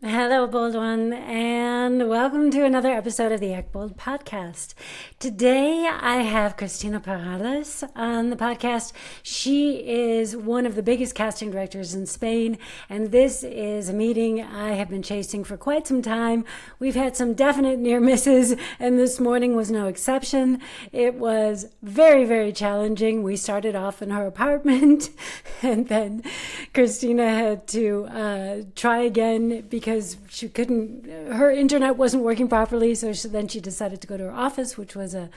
Hello, Bold One, and welcome to another episode of the Act Bold podcast. Today, I have Cristina Perales on the podcast. She is one of the biggest casting directors in Spain, and this is a meeting I have been chasing for quite some time. We've had some definite near misses, and this morning was no exception. It was very, very challenging. We started off in her apartment, and then Cristina had to try again because she couldn't, her internet wasn't working properly. So then she decided to go to her office, which was a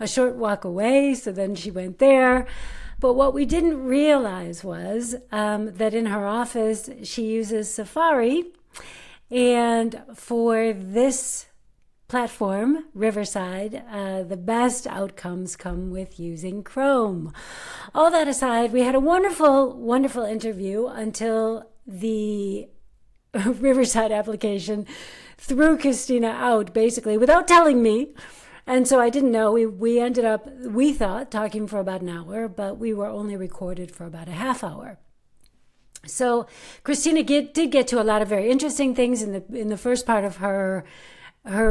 short walk away. So then she went there. But what we didn't realize was that in her office, she uses Safari. And for this platform, Riverside, the best outcomes come with using Chrome. All that aside, we had a wonderful, wonderful interview until the Riverside application threw Cristina out, basically, without telling me. And so I didn't know. We ended up, we thought, talking for about an hour, but we were only recorded for about a half hour. So Cristina did get to a lot of very interesting things in the first part of her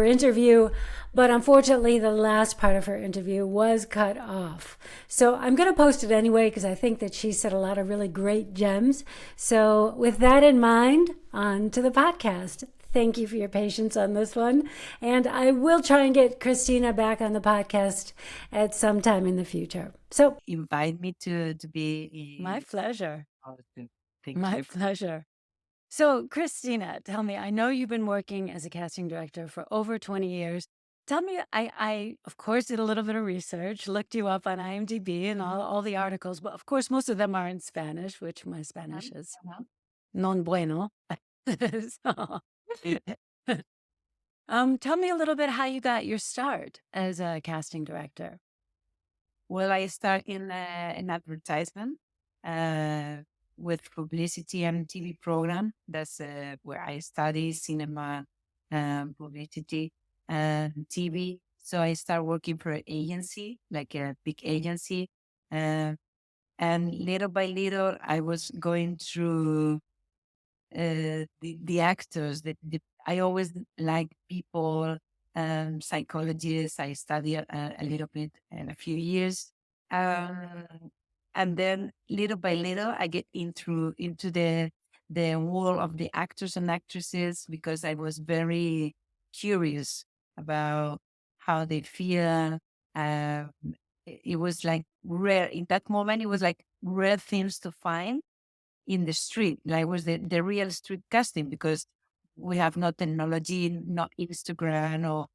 interview, but unfortunately the last part of her interview was cut off. So I'm going to post it anyway because I think that she said a lot of really great gems. So with that in mind, on to the podcast. Thank you for your patience on this one. And I will try and get Cristina back on the podcast at some time in the future. So Invite me to be my pleasure. Thank My you. pleasure. So, Cristina, tell me, I know you've been working as a casting director for over 20 years. Tell me, I of course, did a little bit of research, looked you up on IMDb and all the articles, but of course, most of them are in Spanish, which my Spanish is non bueno. So, tell me a little bit how you got your start as a casting director. Well, I start in an advertisement with publicity and TV program. That's where I study cinema, publicity, and TV. So I start working for an agency, like a big agency. Uh, and little by little, I was going through the actors. I always like people, psychologists. I study a little bit in a few years. Um, and then little by little, I get into the world of the actors and actresses because I was very curious about how they feel. Um, it was like rare in that moment. It was like rare things to find in the street. Like was the real street casting because we have no technology, no Instagram or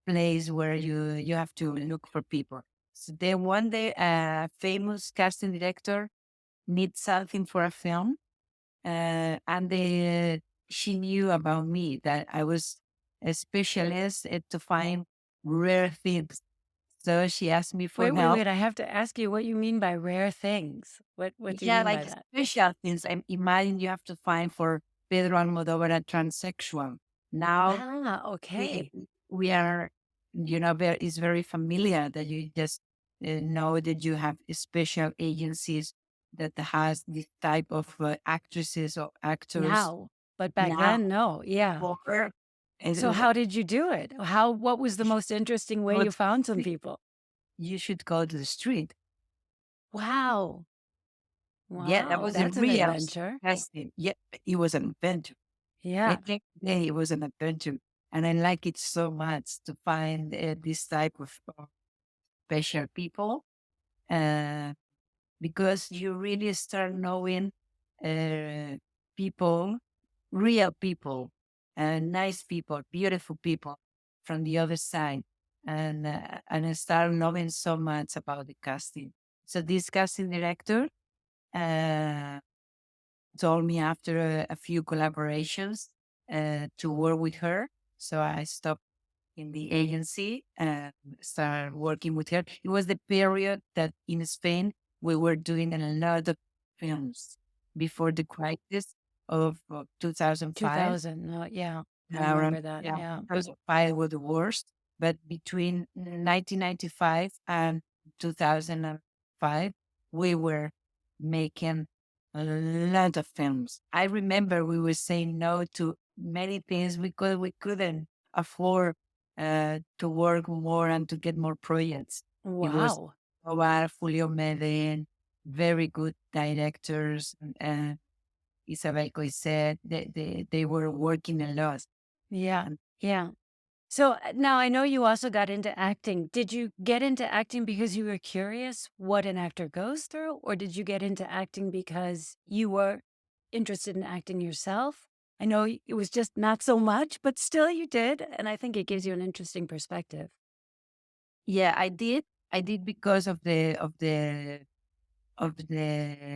place where you have to look for people. So then one day, a famous casting director needs something for a film, and she knew about me that I was a specialist to find rare things. So she asked me for help. Wait. I have to ask you what you mean by rare things. What do you Yeah, mean by like that? special things. I imagine you have to find for Pedro Almodovar a transsexual. Now Okay. we are, very, it's very familiar that you just know that you have special agencies that has this type of actresses or actors Now, but back now. then, no. Yeah. For, and So how did you do it? What was the most interesting way go you to found the some street. people? You should go to the street. Wow. Yeah, that Wow. was a That's an real adventure. casting. Yeah, it was an adventure. Yeah. Every day it was an adventure, and I like it so much to find this type of special people, uh, because you really start knowing uh, people, real people, nice people, beautiful people from the other side, and I start knowing so much about the casting. So this casting director uh, told me after a few collaborations to work with her. So I stopped in the agency and started working with her. It was the period that in Spain we were doing a lot of films before the crisis of 2005. 2000. No, yeah. I Around, remember that. yeah, Yeah. 2005 was the worst, but between 1995 and 2005, we were making a lot of films. I remember we were saying no to many things because we couldn't afford to work more and to get more projects. It was Wow. Julio Medellin, very good directors. Isabel Coiset, they were working a lot. Yeah. And Yeah. So now I know you also got into acting. Did you get into acting because you were curious what an actor goes through, or did you get into acting because you were interested in acting yourself? I know it was just not so much, but still you did. And I think it gives you an interesting perspective. yeah, I did. I did because of the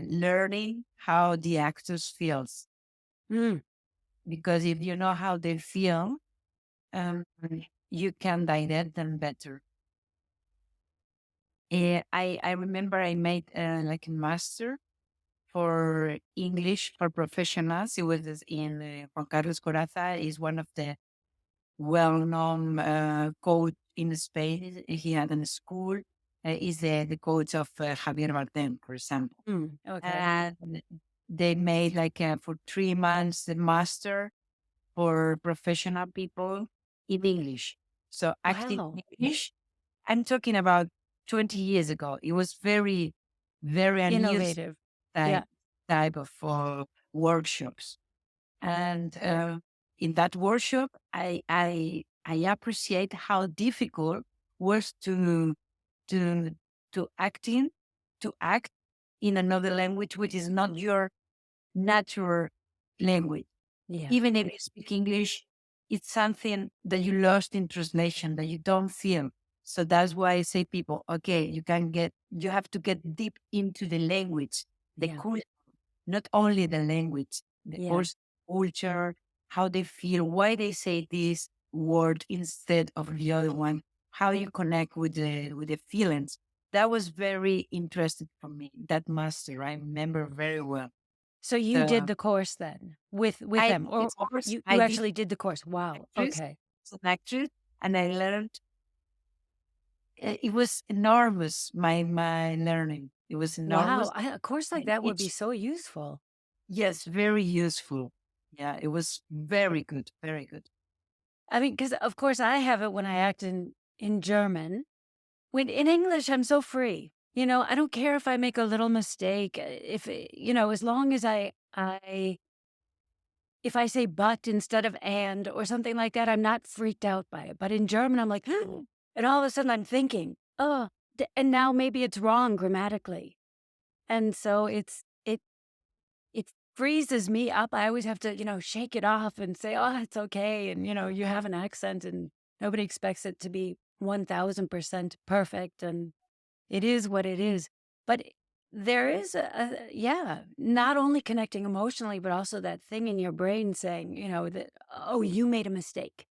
learning how the actors feels. Mm, Because if you know how they feel, um, you can direct them better. I remember I made like a master for English for professionals. It was in Juan Carlos Coraza is one of the well-known coach in Spain. He had a school. Is the coach of Javier Bardem, for example. okay. And they made like for 3 months the master for professional people in English. So acting Wow. English, I'm talking about 20 years ago. It was very, very unusual Innovative. Yeah. type, type of workshops. And in that workshop, I appreciate how difficult was to to acting to act in another language which is not your natural language. Yeah. Even if you speak English, it's something that you lost in translation that you don't feel. So that's why I say people, okay, you have to get deep into the language, the Yeah. culture, not only the language, the Yeah. also culture, how they feel, why they say this word instead of the other one, how you connect with the feelings. That was very interesting for me. That master, I remember very well. So you did So the course then with I them, did or it course. you I did actually did the course? Wow. actress Okay. as an actress, and I learned. It was enormous. My learning. It was Wow. enormous. A course like And that would be each so useful. yes, very useful. Yeah, it was very good. Very good. I mean, because of course I have it when I act in German. When in English, I'm so free. I don't care if I make a little mistake. If as long as I if I say but instead of and or something like that, I'm not freaked out by it. But in German, I'm like, and all of a sudden I'm thinking, oh, and now maybe it's wrong grammatically, and so it freezes me up. I always have to, shake it off and say, oh, it's okay. And, you have an accent and nobody expects it to be 1000% perfect. And it is what it is. But there is yeah, not only connecting emotionally, but also that thing in your brain saying, that, oh, you made a mistake.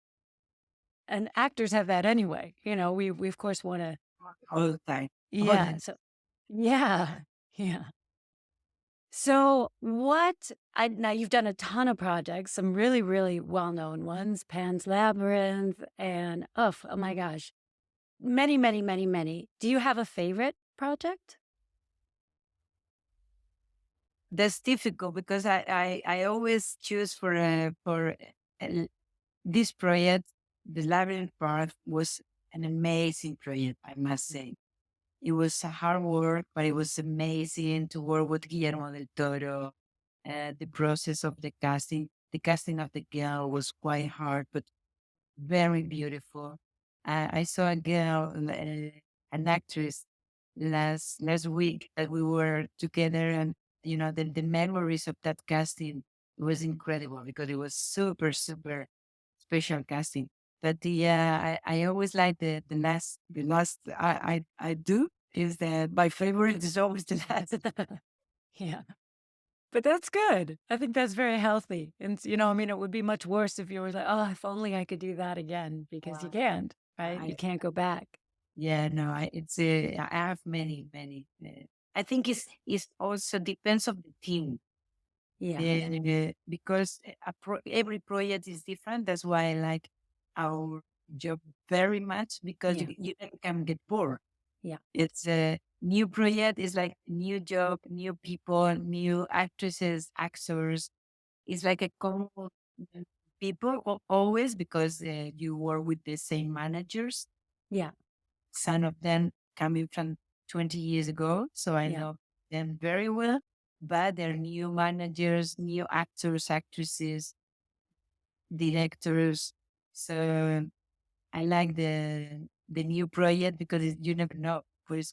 And actors have that anyway. We of course want to, All the time. All yeah. the So, yeah. Yeah. So, now you've done a ton of projects, some really, really well known ones, Pan's Labyrinth, and oh my gosh, many, many, many, many. Do you have a favorite project? That's difficult because I always choose uh, this project. The labyrinth part was an amazing project, I must say. It was a hard work, but it was amazing to work with Guillermo del Toro. The process of the casting of the girl was quite hard, but very beautiful. I saw a girl, an actress, last week that we were together, and the memories of that casting was incredible because it was super super special casting. But I always like the last I do is that my favorite is always the last. Yeah. But that's good. I think that's very healthy. And, I mean, it would be much worse if you were like, oh, if only I could do that again, because you can't, right? You I can't go back. Yeah, no, I have many, many. I think it's also depends of the team. Yeah. Because every project is different. That's why I like our job very much because Yeah. you never can get bored. Yeah. It's a new project. It's like new job, new people, new actresses, actors. It's like a common people always because you work with the same managers. Yeah. Some of them coming from 20 years ago, so I Yeah. know them very well. But they're new managers, new actors, actresses, directors. So I like the new project because you never know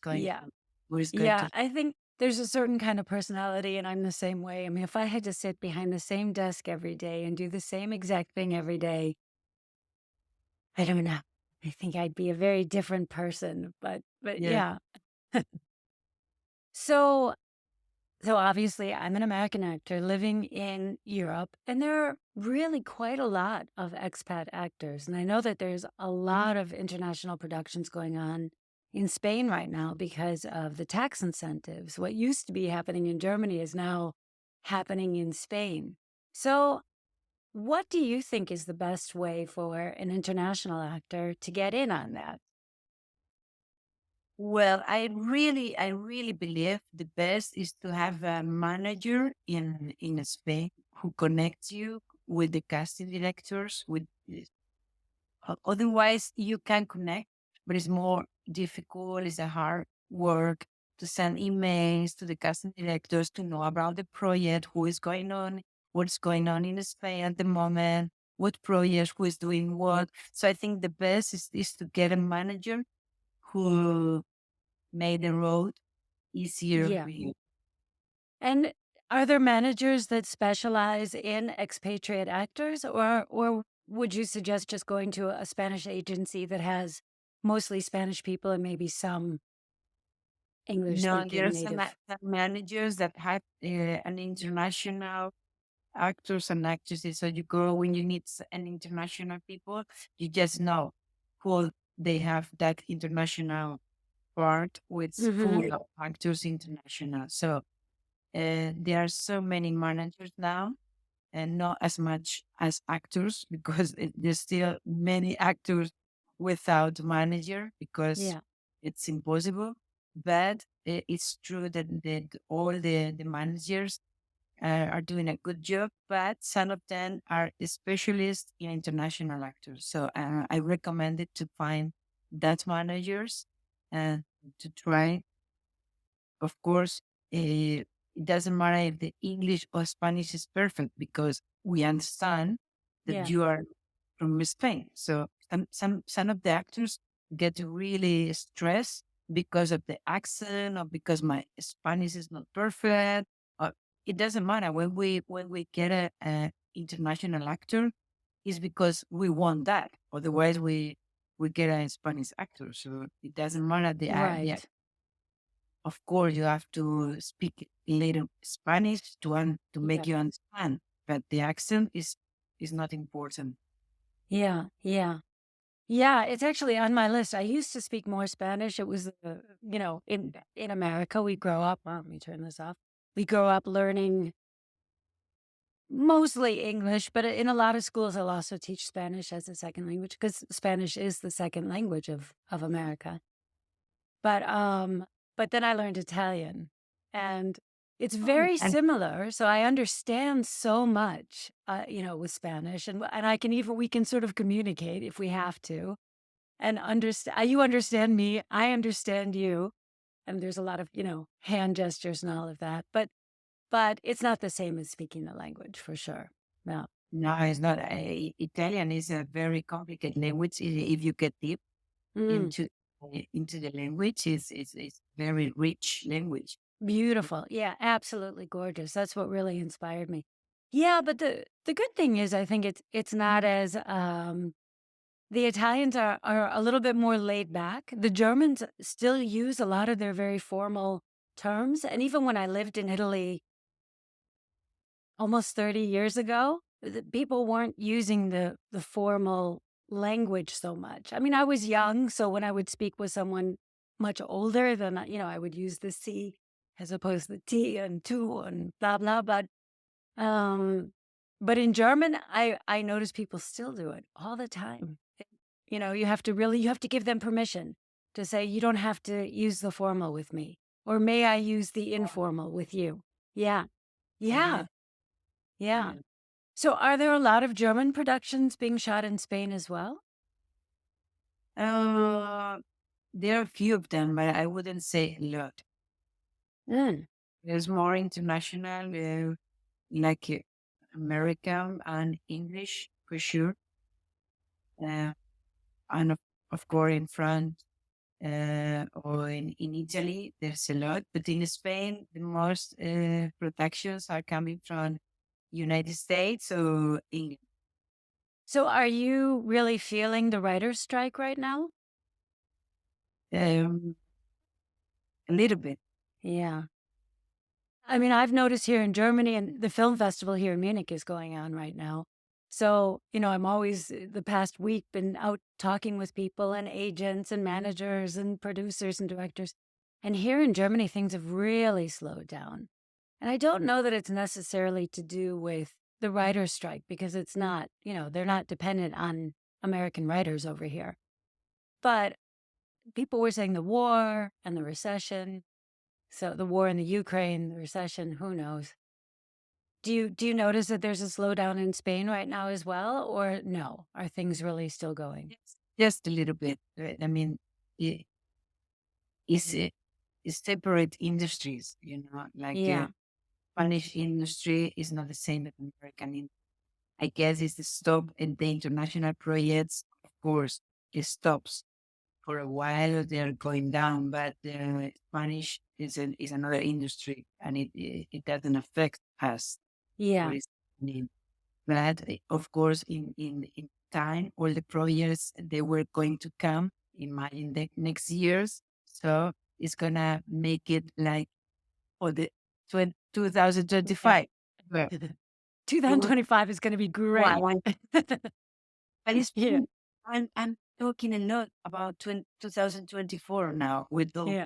Yeah. where it's going Yeah. to. I think there's a certain kind of personality, and I'm the same way. I mean, if I had to sit behind the same desk every day and do the same exact thing every day, I don't know. I think I'd be a very different person. But Yeah. yeah. So So obviously, I'm an American actor living in Europe, and there are really quite a lot of expat actors. And I know that there's a lot of international productions going on in Spain right now because of the tax incentives. What used to be happening in Germany is now happening in Spain. So, what do you think is the best way for an international actor to get in on that? Well, I really believe the best is to have a manager in Spain who connects you with the casting directors. Otherwise, you can connect, but it's more difficult. It's a hard work to send emails to the casting directors to know about the project, who is going on, what's going on in Spain at the moment, what project, who is doing what. So I think the best is to get a manager who made the road easier Yeah. for you. And are there managers that specialize in expatriate actors, or would you suggest just going to a Spanish agency that has mostly Spanish people and maybe some English No, there speaking are some, native? some managers that have an international actors and actresses. So you go when you need an international people, you just know who they have that international part with Hmm. full of actors international. So there are so many managers now and not as much as actors because there's still many actors without manager because Yeah. it's impossible. But it's true that all the managers are doing a good job, but some of them are specialists in international actors. So I recommend it to find that managers and to try. Of course, it doesn't matter if the English or Spanish is perfect because we understand that Yeah. you are from Spain. So some of the actors get really stressed because of the accent or because my Spanish is not perfect. Or it doesn't matter when we get a international actor, is because we want that. Otherwise, we get a Spanish actor. So it doesn't matter the Right. of course, you have to speak a little Spanish to Yeah. make you understand, but the accent is not important. Yeah. Yeah. Yeah. It's actually on my list. I used to speak more Spanish. It was, in America, we grow up. Let me turn this off. We grow up learning mostly English, but in a lot of schools, they'll also teach Spanish as a second language because Spanish is the second language of America. But but then I learned Italian, and it's Oh, very and similar. So I understand so much, with Spanish, and I can even we can sort of communicate if we have to, and understand. You understand me, I understand you, and there's a lot of hand gestures and all of that. But it's not the same as speaking the language for sure. No. no, it's not. Italian is a very complicated language. If you get deep Mm, into the language, it's very rich language. beautiful. Yeah, absolutely gorgeous. That's what really inspired me. Yeah, but the good thing is I think it's not as the Italians are a little bit more laid back. The Germans still use a lot of their very formal terms. And even when I lived in Italy almost 30 years ago, the people weren't using the formal language so much. I mean, I was young, so when I would speak with someone much older, then I would use the C as opposed to the T and tu and blah blah. Um, but in German, I notice people still do it all the time. You have to give them permission to say you don't have to use the formal with me, or may I use the informal with you? Yeah, Yeah, yeah, yeah. yeah. So are there a lot of German productions being shot in Spain as well? Uh, there are a few of them, but I wouldn't say a lot. Mm. There's more international, like American and English for sure. Uh, and of course in France or in Italy, there's a lot. But in Spain, the most productions are coming from United States or England. So are you really feeling the writer's strike right now? Um, a little bit. Yeah. I mean, I've noticed here in Germany and the film festival here in Munich is going on right now. So, I'm always the past week been out talking with people and agents and managers and producers and directors. And here in Germany, things have really slowed down. And I don't know that it's necessarily to do with the writer's strike because it's not, they're not dependent on American writers over here. But people were saying the war and the recession. So the war in the Ukraine, the recession, who knows? Do you notice that there's a slowdown in Spain right now as well, or no? Are things really still going? Yes. Just a little bit. Right? I mean, it, it's separate industries, like Yeah, Spanish industry is not the same as American. I guess it's the stop and the international projects, of course, it stops for a while. They're going down, but the Spanish is another industry, and it doesn't affect us. What yeah, is happening? But of course, in time, all the projects they were going to come. Imagine the next years, so it's gonna make it like for the yeah. 2025. Well, it was 2025 is going to be great. one. But it's Yeah, true. I'm talking a lot about 2024 now yeah,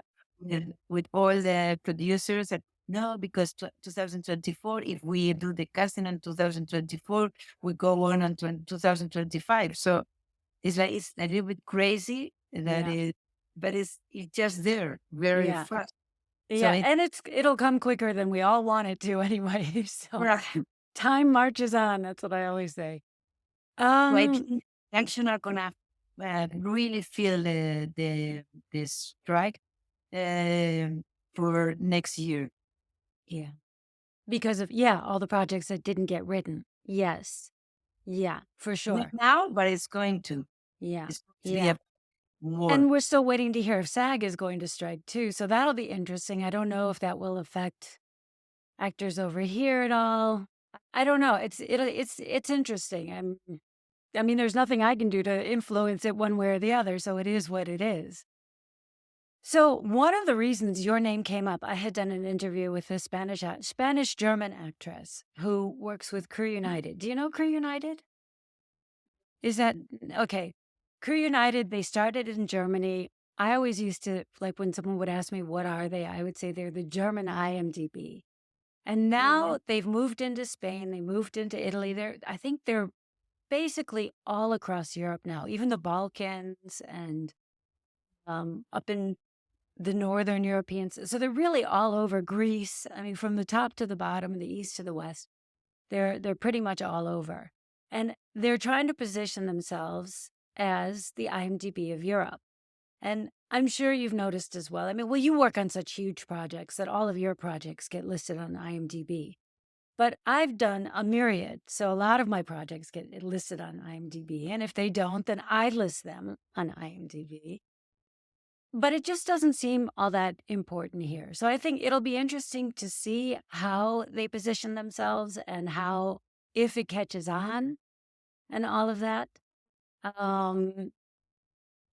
with all the producers that no, because 2024, if we do the casting in 2024, we go on 2025. So it's like it's a little bit crazy that yeah, it, but it's just there very yeah, fast. So yeah. And it'll come quicker than we all want it to anyway. So right. time marches on. That's what I always say. So I Um, think action are gonna really feel the strike um, for next year. yeah, because of all the projects that didn't get written. Yes, yeah, for Not sure. now, but it's going to. Yeah, It's going to be yeah. a more. And we're still waiting to hear if SAG is going to strike too. So that'll be interesting. I don't know if that will affect actors over here at all. I don't know. It's interesting. I mean, there's nothing I can do to influence it one way or the other. So it is what it is. So one of the reasons your name came up, I had done an interview with a Spanish German actress who works with Crew United. Do you know Crew United? Is that okay? Crew United, they started in Germany. I always used to like when someone would ask me, what are they? I would say they're the German IMDb. And Mhm. now they've moved into Spain, they moved into Italy. I think they're basically all across Europe now, even the Balkans and up in the Northern Europeans. So they're really all over Greece. I mean, from the top to the bottom, the east to the west. They're pretty much all over. And they're trying to position themselves as the IMDb of Europe. And I'm sure you've noticed as well. I mean, well, you work on such huge projects that all of your projects get listed on IMDb. But I've done a myriad. So a lot of my projects get listed on IMDb. And if they don't, then I list them on IMDb. But it just doesn't seem all that important here. So I think it'll be interesting to see how they position themselves and how, if it catches on and all of that. Um,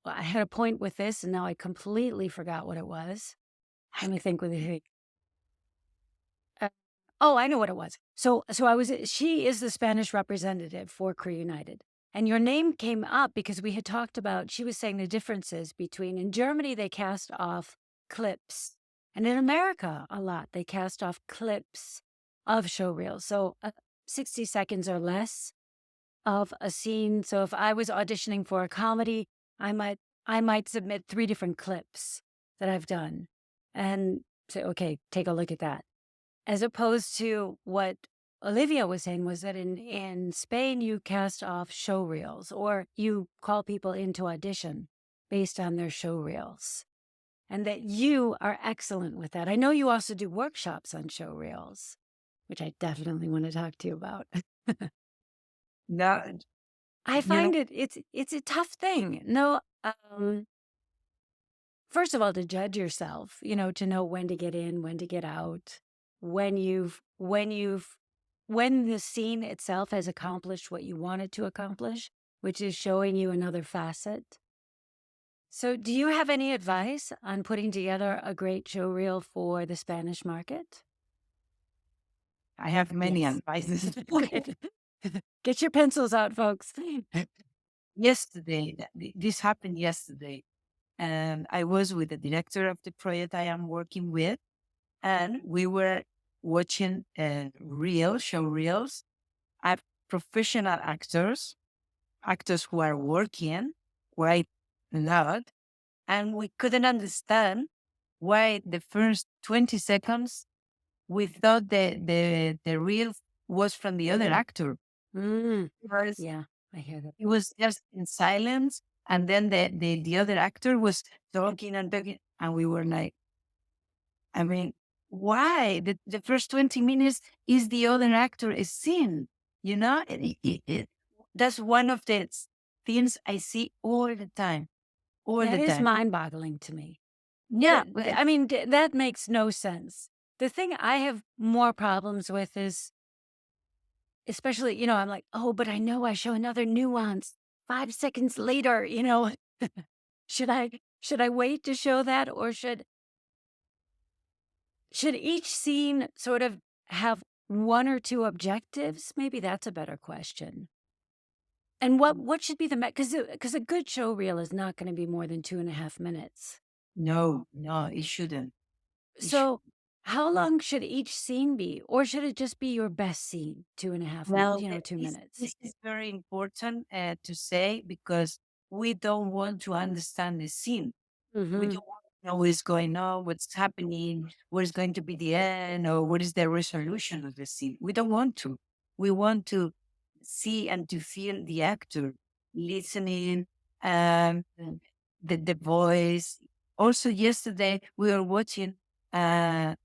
I had a point with this and now I completely forgot what it was. Let me think with it. Oh, I know what it was. She is the Spanish representative for Crew United. And your name came up because we had talked about, she was saying the differences between, in Germany, they cast off clips. And in America, a lot, they cast off clips of showreels. So 60 seconds or less of a scene. So if I was auditioning for a comedy, I might submit 3 different clips that I've done and say, okay, take a look at that as opposed to what Olivia was saying was that in Spain, you cast off show reels, or you call people into audition based on their show reels, and that you are excellent with that. I know you also do workshops on show reels, which I definitely want to talk to you about. No, I you know, find it's a tough thing. No, first of all, to judge yourself, to know when to get in, when to get out, when the scene itself has accomplished what you want it to accomplish, which is showing you another facet. So, do you have any advice on putting together a great show reel for the Spanish market? I have many Yes. advices. Good. Get your pencils out, folks. Yesterday, this happened yesterday. And I was with the director of the project I am working with, and we were watching show reels of professional actors who are working quite a lot, and we couldn't understand why the first 20 seconds we thought the reel was from the other actor. Mm, Because yeah, I hear that. it was just in silence, and then the other actor was talking and talking, and we were like, I mean, why the first 20 minutes is the other actor is seen, you know? That's one of the things I see all the time, all That the is time. mind-boggling to me. Yeah, I mean, that makes no sense. The thing I have more problems with is, especially, I'm like, oh, but I know I show another nuance 5 seconds later, should I wait to show that, or should each scene sort of have one or two objectives? Maybe that's a better question. And what should be the because a good show reel is not going to be more than 2.5 minutes. no, no, it shouldn't. It sh- So how long should each scene be? Or should it just be your best scene, 2.5 minutes, well, 2 minutes? this is very important to say because we don't want to understand the scene. We Mm-hmm. don't want to know what's going on, what's happening, what is going to be the end, or what is the resolution of the scene. We don't want to. We want to see and to feel the actor listening, um, the voice. Also, yesterday we were watching an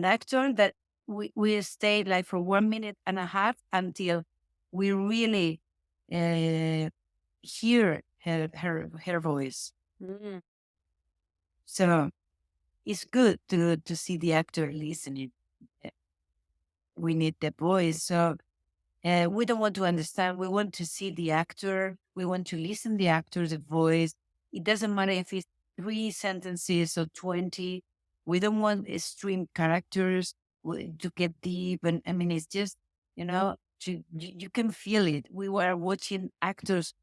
actor that we stayed like for 1 minute and a half until we really hear her voice. Mm. So it's good to see the actor listening. Uh, We need the voice. So we don't want to understand. We want to see the actor. We want to listen the actor's voice. It doesn't matter if it's 3 sentences or 20. We don't want extreme characters to get deep. And I mean, it's just, you can feel it. We were watching actors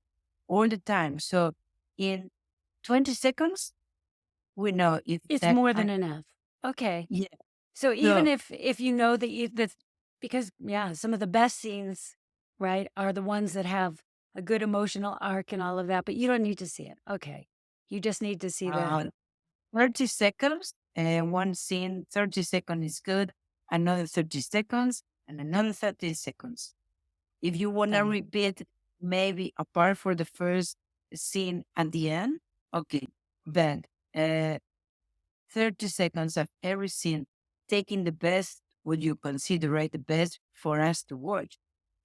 all the time. So in 20 seconds, we know if It's that, more than enough. Okay. yeah. So even So if you know that because yeah, some of the best scenes, right, are the ones that have a good emotional arc and all of that, but you don't need to see it. Okay. You just need to see the uh, 30 seconds, one scene, 30 seconds is good, another 30 seconds, and another 30 seconds. If you want to got it. repeat, maybe apart for the first scene at the end, okay, then 30 seconds of every scene, taking the best, what you consider, right, the best for us to watch,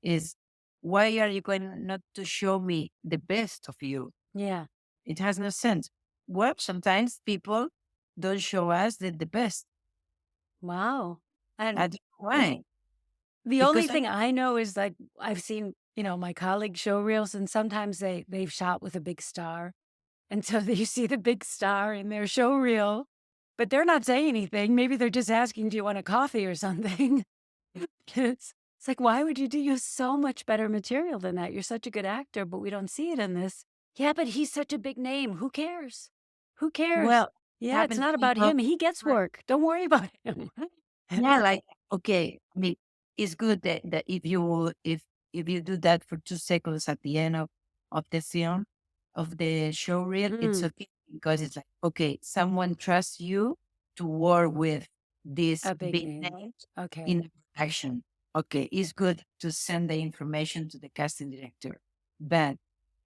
is why are you going not to show me the best of you? Yeah. It has no sense. Well, sometimes people don't show us the best. Wow. And That's why. the only Because thing I know is like I've seen, my colleagues show reels, and sometimes they've shot with a big star. And so you see the big star in their show reel, but they're not saying anything. Maybe they're just asking, do you want a coffee or something? It's like, why would you do? You have so much better material than that. You're such a good actor, but we don't see it in this. Yeah, but he's such a big name. Who cares? Who cares? well, Yeah, it's having not about people, him. He gets work. Don't worry about him. yeah, like okay, I mean, it's good that if you do that for 2 seconds at the end of the film of the show reel, it's Mm, okay because it's like okay, someone trusts you to work with this a big big name. name Okay. in the production. okay, it's good to send the information to the casting director, but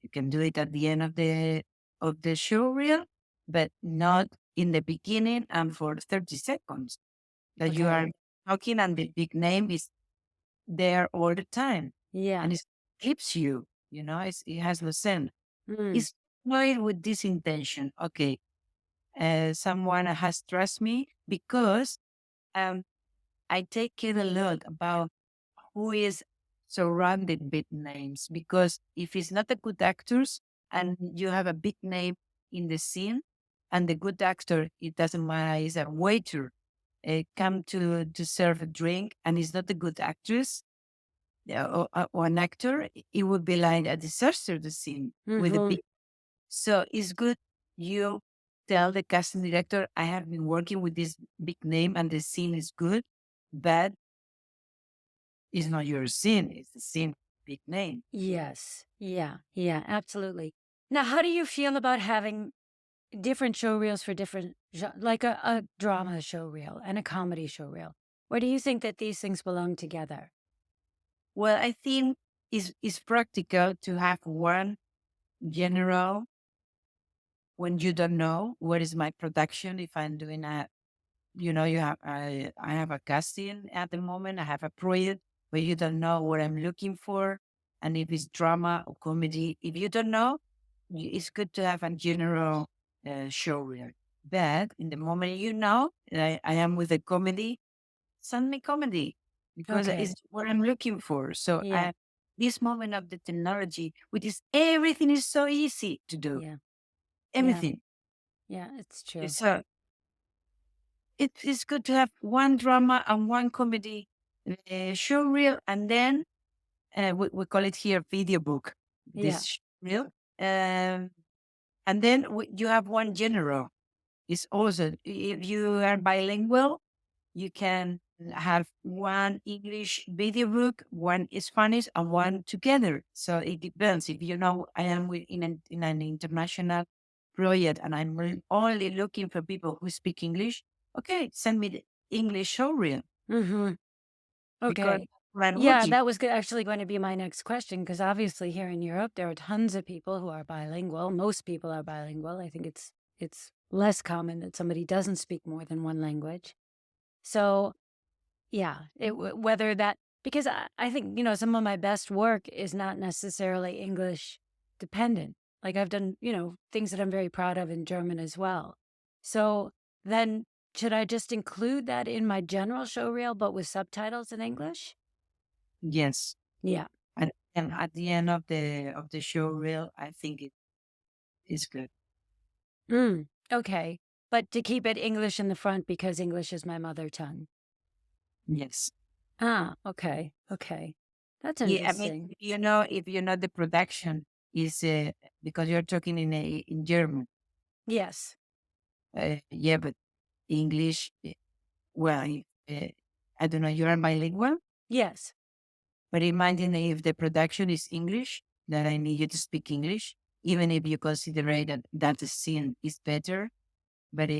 you can do it at the end of the show reel, but not in the beginning and for 30 seconds that you are Okay. talking and the big name is there all the time. Yeah. And it keeps you, it has no sense. Mm. It's not with this intention. Okay, someone has trust me because um, I take care a lot about who is surrounded with names. Because if it's not a good actors and you have a big name in the scene, and the good actor, it doesn't matter, is a waiter, come to serve a drink, and is not a good actress, yeah, or an actor, it would be like a disaster, the scene with a Mm-hmm. big. So it's good you tell the casting director, I have been working with this big name and the scene is good, but it's not your scene, it's the scene big name. Yes. Yeah. Yeah. Absolutely. Now, how do you feel about having different show reels for different, like a drama show reel and a comedy show reel? Or do you think that these things belong together? Well, I think it's practical to have one general when you don't know what is my production. If I'm doing I have a casting at the moment. I have a project where you don't know what I'm looking for, and if it's drama or comedy, if you don't know, it's good to have a general show reel. But in the moment you know, I am with a comedy, send me comedy because it's Okay. what I'm looking for. So Yeah. I this moment of the technology, which is everything is so easy to do, Yeah. Yeah. everything. Yeah. It's true. So it is good to have one drama and one comedy show reel, and then we call it here video book. Yeah. This reel, and then you have one general. It's also if you are bilingual, you can have one English video book, one Spanish, and one together. So it depends. If you know, I am in an international project, and I'm only looking for people who speak English. Okay, send me the English showreel Mm-hmm. because Okay. I'm Yeah, looking. that was actually going to be my next question because obviously here in Europe there are tons of people who are bilingual. Most people are bilingual. I think it's less common that somebody doesn't speak more than one language. So yeah, whether that because I think some of my best work is not necessarily English dependent. Like I've done things that I'm very proud of in German as well. So then should I just include that in my general show reel but with subtitles in English? Yes, Yeah. and at the end of the showreel, I think it is good. Okay. But to keep it English in the front because English is my mother tongue. Yes. Ah, okay. Okay. That's Yeah, I mean, interesting. if you know the production is because you're talking in German. Yes. Yeah, but English. Well, I don't know. You're bilingual, Yes. but imagine if the production is English, that I need you to speak English, even if you consider that the scene is better. But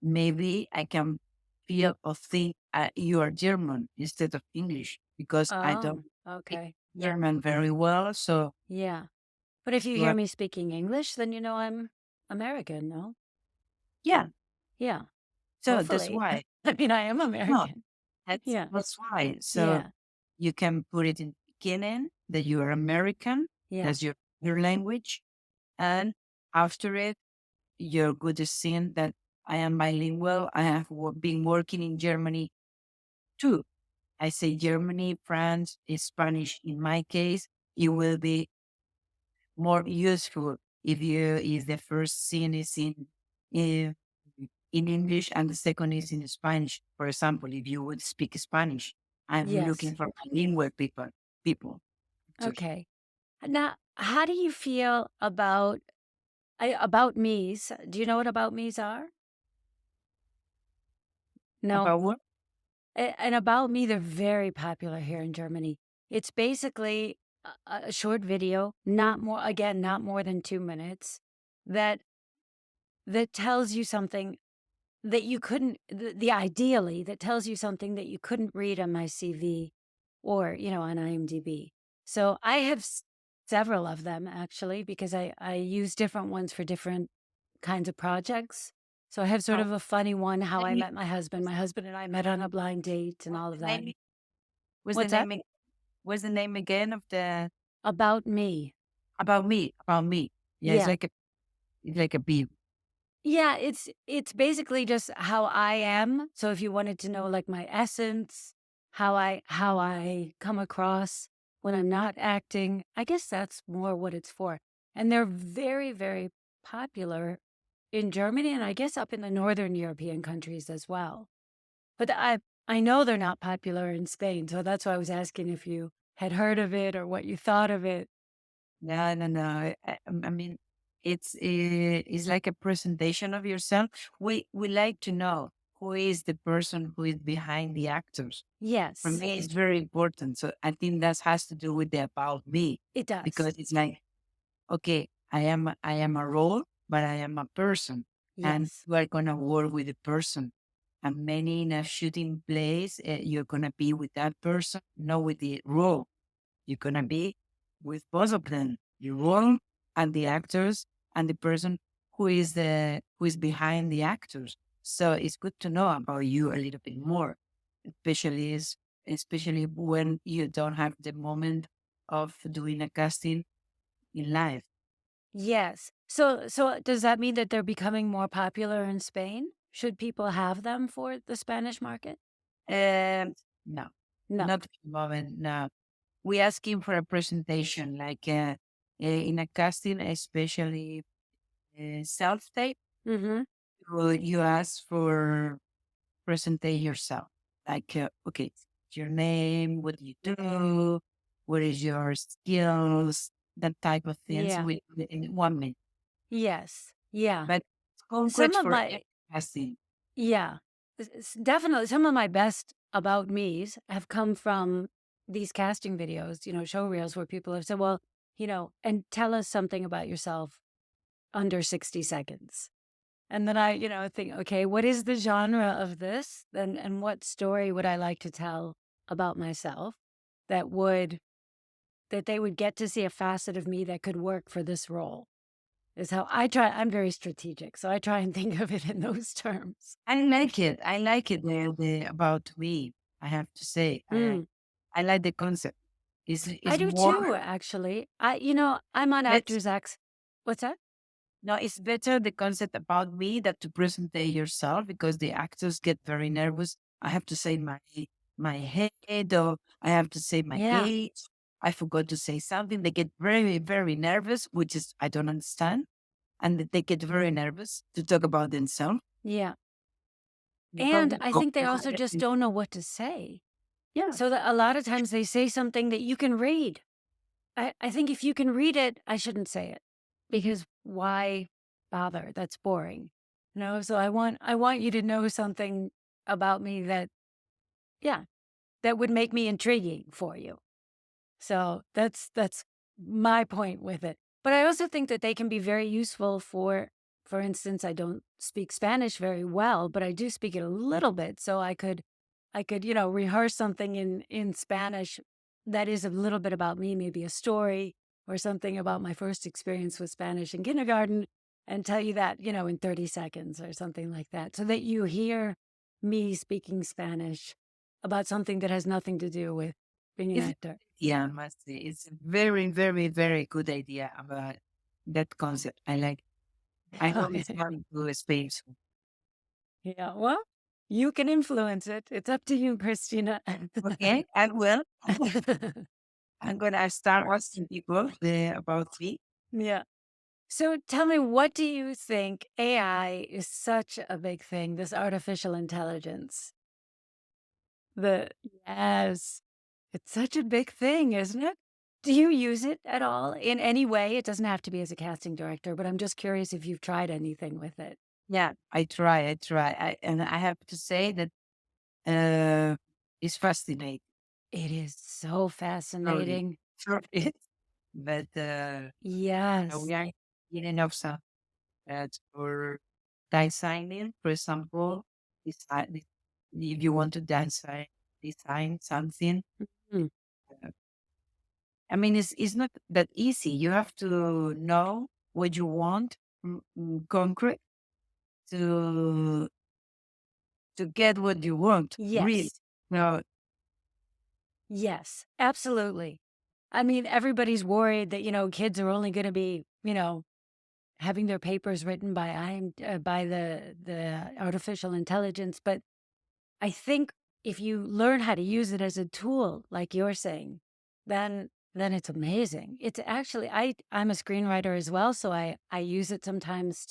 maybe I can feel or think you are German instead of English because I Oh, don't speak okay. German very well. So Yeah. But if you you hear are, me speaking English, then you know I'm American, no? yeah. Yeah. So that's Hopefully. why. I mean, I am No, American. Yeah. that's why. So Yeah. you can put it in beginning that you are American. Yeah. That's your language, and after it, you're good to see that I am bilingual. I have been working in Germany too. I say Germany, France, Spanish. In my case, it will be more useful if the first scene is in in English and the second is in Spanish. For example, if you would speak Spanish, I'm Yes. looking for bilingual people. Actors. Okay. Now, how do you feel about me's? Do you know what about me's are? No. About what? And about me, they're very popular here in Germany. It's basically a short video, not more than 2 minutes, that tells you something that you couldn't, the ideally, that tells you something that you couldn't read on my CV or, on IMDb. So I have several of them actually, because I use different ones for different kinds of projects. So I have sort Oh, of a funny one, how the I name, met my husband. My husband and I met on a blind date and what's all of the that. name? What's the What's that? name? What's the name again of the About me. about me? About me. Yeah, Yeah. it's like a bee. Yeah, it's basically just how I am. So if you wanted to know like my essence, how I come across when I'm not acting, I guess that's more what it's for. And they're very, very popular in Germany and I guess up in the northern European countries as well. But I know they're not popular in Spain, so that's why I was asking if you had heard of it or what you thought of it. No, no, no. I mean, it's like a presentation of yourself. We like to know who is the person who is behind the actors. For Yes, me, it's very important. So I think that has to do with the about me, it does. because it's like, okay, I am a role, but I am a person, and Yes. you are gonna work with the person. And many in a shooting place, you're gonna be with that person, not with the role. You're gonna be with both of them, your role and the actors and the person who is behind the actors. So it's good to know about you a little bit more, especially especially when you don't have the moment of doing a casting in life. Yes. So does that mean that they're becoming more popular in Spain? Should people have them for the Spanish market? Um, no, No. not at the moment. No, we asking for a presentation like in a casting, especially self tape. Mm-hmm. You ask for presentate yourself. Like, okay, your name, what do you do, what is your skills, that type of things Yeah. in 1 minute. Yes. Yeah. But it's concrete Some of for my casting. Yeah. Definitely some of my best about me's have come from these casting videos, show reels where people have said, well, and tell us something about yourself under 60 seconds. And then I, think, okay, what is the genre of this? And what story would I like to tell about myself that would that they would get to see a facet of me that could work for this role? Is how I try. I'm very strategic, so I try and think of it in those terms. I like it. I like it. The about me. I have to say, Mm, I like the concept. I It's do more. too, actually. I'm on Let's Actors X. What's that? No, it's better the concept about me that to present yourself, because the actors get very nervous. I have to say my head, or I have to say my Yeah, age. I forgot to say something. They get very, very nervous, which is I don't understand. And they get very nervous to talk about themselves. yeah. Because And I think they also just don't know what to say. yeah, So that a lot of times they say something that you can read. I think if you can read it, I shouldn't say it because why bother? That's boring. So I want you to know something about me that, yeah, that would make me intriguing for you. So that's my point with it. But I also think that they can be very useful for instance, I don't speak Spanish very well, but I do speak it a little bit. So I could, rehearse something in Spanish that is a little bit about me, maybe a story or something about my first experience with Spanish in kindergarten and tell you that, in 30 seconds or something like that. So that you hear me speaking Spanish about something that has nothing to do with being an it's actor. yeah, I must say it's a very, very, very good idea about that concept. I like. I hope it's coming to Spain soon. Yeah, well, you can influence it. It's up to you, Christina. Okay, I will. I'm gonna start asking people about me. Yeah. So tell me, what do you think AI is such a big thing, this artificial intelligence? The Yes, it's such a big thing, isn't it? Do you use it at all in any way? It doesn't have to be as a casting director, but I'm just curious if you've tried anything with it. Yeah, I try. And I have to say that uh, it's fascinating. It is so Slowly, fascinating. for it, but we Yes. are getting of some for designing, for example, design. If you want to design something, Mm. I mean, it's not that easy. You have to know what you want, concrete, to get what you want. Really, Yes. no, Yes, absolutely. I mean, everybody's worried that, kids are only going to be, having their papers written by by the artificial intelligence. But I think if you learn how to use it as a tool, like you're saying, then it's amazing. It's actually I'm a screenwriter as well, so I use it sometimes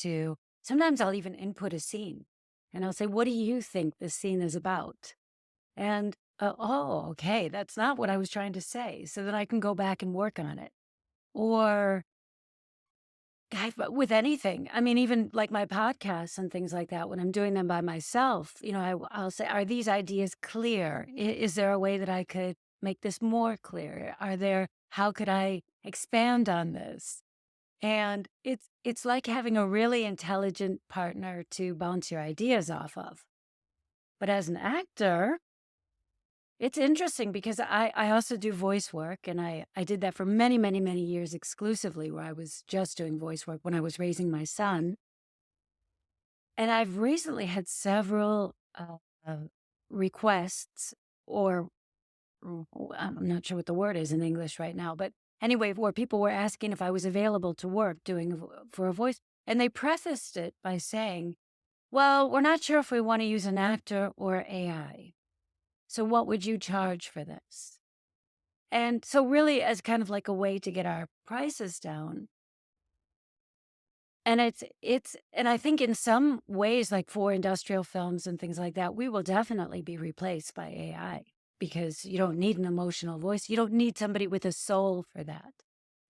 I'll even input a scene, and I'll say, "What do you think this scene is about?" And oh, okay, that's not what I was trying to say. So then I can go back and work on it. Or with anything. I mean, even like my podcasts and things like that, when I'm doing them by myself, I'll say, are these ideas clear? Is there a way that I could make this more clear? How could I expand on this? And it's like having a really intelligent partner to bounce your ideas off of. But as an actor, it's interesting because I also do voice work, and I did that for many, many, many years exclusively, where I was just doing voice work when I was raising my son. And I've recently had several uh, requests, or I'm not sure what the word is in English right now, but anyway, where people were asking if I was available to work for a voice. And they prefaced it by saying, well, we're not sure if we want to use an actor or AI. So what would you charge for this? And so really as kind of like a way to get our prices down. And and I think in some ways, like for industrial films and things like that, we will definitely be replaced by AI, because you don't need an emotional voice. You don't need somebody with a soul for that.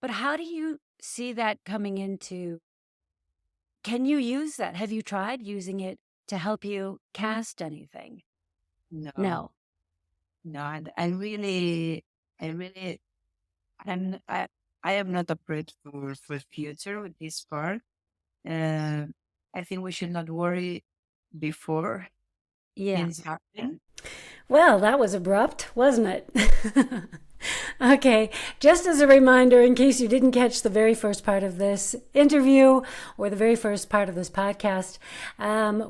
But how do you see that coming into, can you use that? Have you tried using it to help you cast anything? no, No. no. And I really, I'm, I am not afraid for future with this part. Uh, I think we should not worry before Yeah. things happen. Well, that was abrupt, wasn't it? Okay, just as a reminder, in case you didn't catch the very first part of this interview or the very first part of this podcast,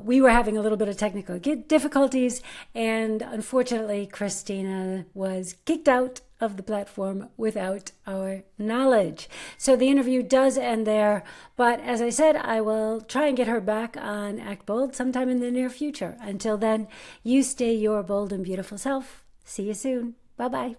we were having a little bit of technical difficulties, and unfortunately, Christina was kicked out of the platform without our knowledge. So the interview does end there, but as I said, I will try and get her back on Act Bold sometime in the near future. Until then, you stay your bold and beautiful self. See you soon. Bye-bye.